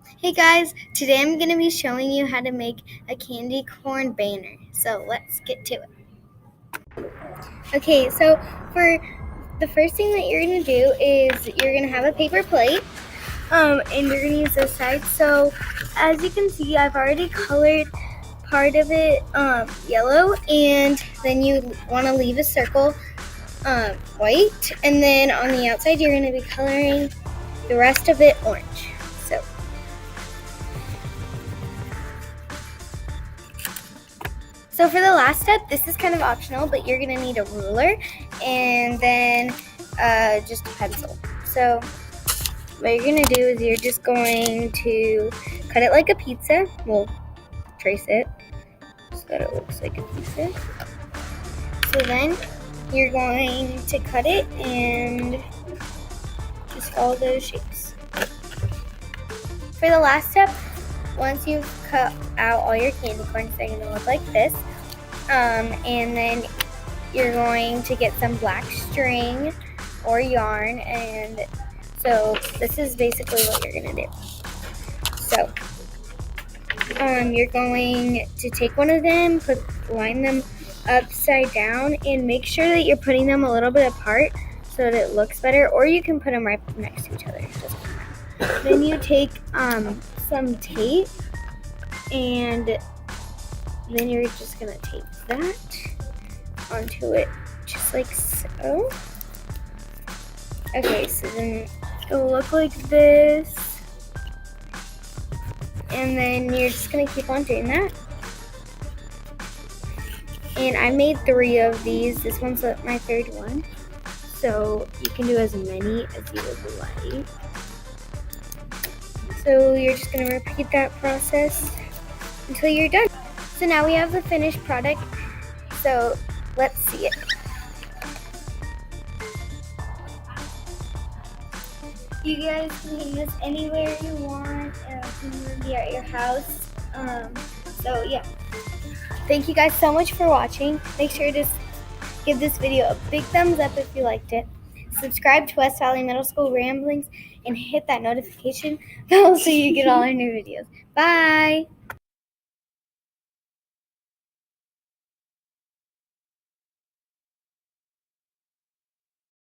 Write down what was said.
Hey guys, today I'm going to be showing you how to make a candy corn banner. So let's get to it. Okay, so for the first thing that you're going to do is you're going to have a paper plate and you're going to use this side. So as you can see, I've already colored part of it yellow, and then you want to leave a circle white, and then on the outside you're going to be coloring the rest of it orange. So for the last step, this is kind of optional, but you're going to need a ruler and then just a pencil. So what you're going to do is you're just going to cut it like a pizza. We'll trace it so that it looks like a pizza. So then you're going to cut it and just follow those shapes. For the last step, once you've cut out all your candy corns, they're going to look like this. And then you're going to get some black string or yarn, and so this is basically what you're going to do. So you're going to take one of them, line them upside down, and make sure that you're putting them a little bit apart so that it looks better, or you can put them right next to each other. Then you take some tape, and then you're just going to tape that onto it just like so. Okay, so then it'll look like this, and then you're just going to keep on doing that. And I made 3 of these. This one's my 3rd one, so you can do as many as you would like. So you're just going to repeat that process until you're done. So now we have the finished product, so let's see it. You guys can hang this anywhere you want. It can be at your house. So yeah. Thank you guys so much for watching. Make sure to give this video a big thumbs up if you liked it. Subscribe to West Valley Middle School Ramblings and hit that notification bell so you get all our new videos. Bye!